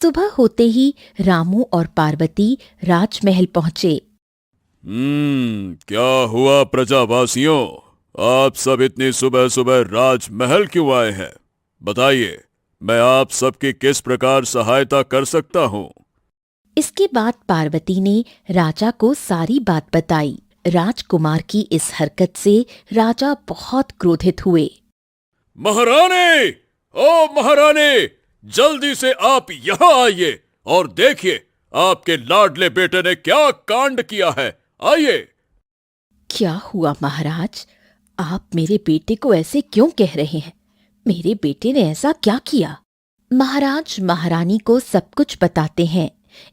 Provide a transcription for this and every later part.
सुबह होते ही रामू और पार्वती राजमहल पहुंचे। क्या हुआ प्रजावासियों? आप सब इतनी सुबह सुबह राजमहल क्यों आए हैं? बताइए, मैं आप सबकी किस प्रकार सहायता कर सकता हूँ? इसके बाद पार्वती ने राजा को सारी बात बताई। राजकुमार की इस हरकत से राजा बहुत क्रोधित हुए। महारानी! ओ महारानी! जल्दी से आप यहाँ आइए और देखिए आपके लाडले बेटे ने क्या कांड किया है। आइए। क्या हुआ महाराज? आप मेरे बेटे को ऐसे क्यों कह रहे हैं? मेरे बेटे ने ऐसा क्या किया? महाराज महारानी को सब कुछ बताते हैं।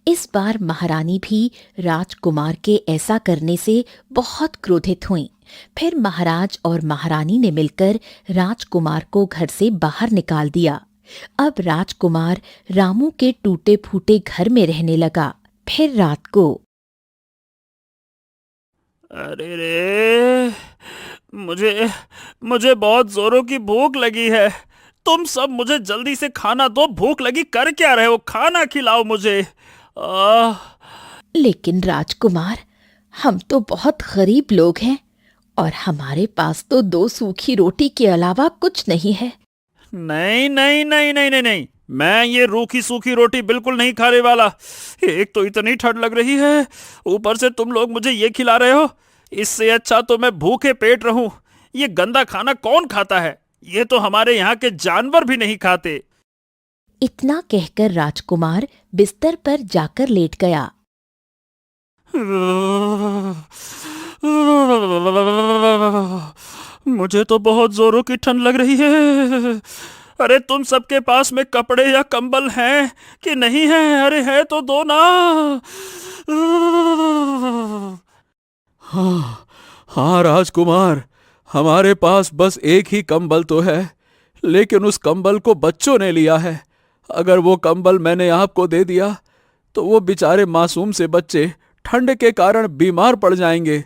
इस बार महारानी भी राजकुमार के ऐसा करने से बहुत क्रोधित हुईं। फिर महाराज और महारानी ने मिलकर राजकुमार को घर से बाहर निकाल दिया। अब राजकुमार रामू के टूटे फूटे घर में रहने लगा। फिर रात को अरे रे, मुझे मुझे बहुत जोरों की भूख लगी है। तुम सब मुझे जल्दी से खाना दो। भूख लगी कर क्या रहे हो? खाना खिलाओ मुझे। लेकिन राजकुमार, हम तो बहुत गरीब लोग हैं और हमारे पास तो 2 सूखी रोटी के अलावा कुछ नहीं है। नहीं नहीं नहीं नहीं नहीं नहीं, मैं ये रूखी सूखी रोटी बिल्कुल नहीं खाने वाला। एक तो इतनी ठंड लग रही है, ऊपर से तुम लोग मुझे ये खिला रहे हो। इससे अच्छा तो मैं भूखे पेट रहूं। ये गंदा खाना कौन खाता है? ये तो हमारे यहाँ के जानवर भी नहीं खाते। इतना कहकर राजकुमार बिस्तर पर जाकर लेट गया। मुझे तो बहुत जोरों की ठंड लग रही है। अरे तुम सबके पास में कपड़े या कंबल हैं कि नहीं है? अरे है तो दो ना। हाँ राजकुमार, हमारे पास बस एक ही कंबल तो है, लेकिन उस कंबल को बच्चों ने लिया है। अगर वो कंबल मैंने आपको दे दिया तो वो बेचारे मासूम से बच्चे ठंड के कारण बीमार पड़ जाएंगे।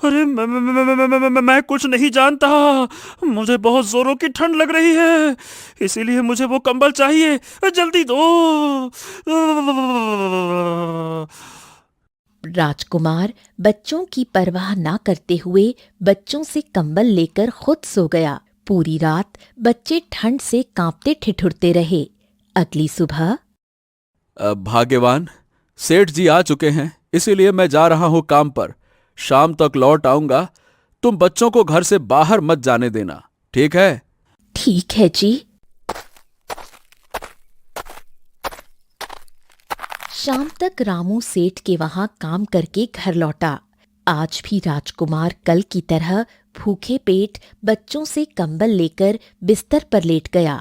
अरे मैं कुछ नहीं जानता। मुझे बहुत जोरों की ठंड लग रही है, इसीलिए मुझे वो कंबल चाहिए। जल्दी दो। राजकुमार बच्चों की परवाह ना करते हुए बच्चों से कंबल लेकर खुद सो गया। पूरी रात बच्चे ठंड से कांपते ठिठुरते रहे। अगली सुबह भाग्यवान, सेठ जी आ चुके हैं, इसीलिए मैं जा रहा हूं काम पर। शाम तक लौट आऊंगा। तुम बच्चों को घर से बाहर मत जाने देना, ठीक है? ठीक है जी। शाम तक रामू सेठ के वहां काम करके घर लौटा। आज भी राजकुमार कल की तरह भूखे पेट बच्चों से कंबल लेकर बिस्तर पर लेट गया।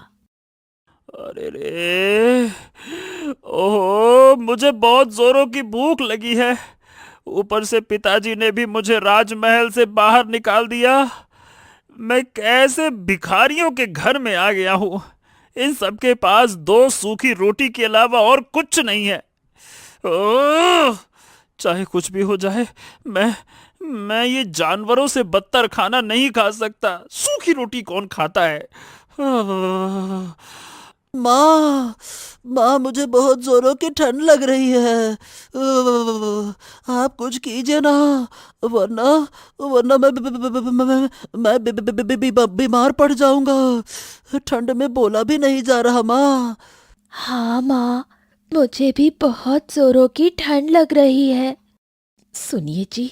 अरे रे, ओहो, मुझे बहुत जोरों की भूख लगी है। ऊपर से पिताजी ने भी मुझे राजमहल से बाहर निकाल दिया। मैं कैसे भिखारियों के घर में आ गया हूँ। इन सबके पास 2 सूखी रोटी के अलावा और कुछ नहीं है। ओह, चाहे कुछ भी हो जाए, मैं ये जानवरों से बदतर खाना नहीं खा सकता। सूखी रोटी कौन खाता है? माँ, माँ, मुझे बहुत जोरों की ठंड लग रही है। आप कुछ कीजिए ना, वरना वरना मैं बीमार पड़ जाऊंगा। ठंड में बोला भी नहीं जा रहा माँ। हाँ माँ, मुझे भी बहुत जोरों की ठंड लग रही है। सुनिए जी,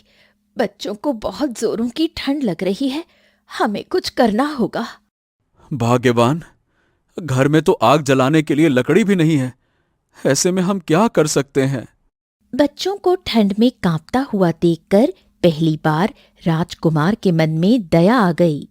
बच्चों को बहुत जोरों की ठंड लग रही है, हमें कुछ करना होगा। भाग्यवान, घर में तो आग जलाने के लिए लकड़ी भी नहीं है। ऐसे में हम क्या कर सकते हैं? बच्चों को ठंड में कांपता हुआ देखकर पहली बार राजकुमार के मन में दया आ गई।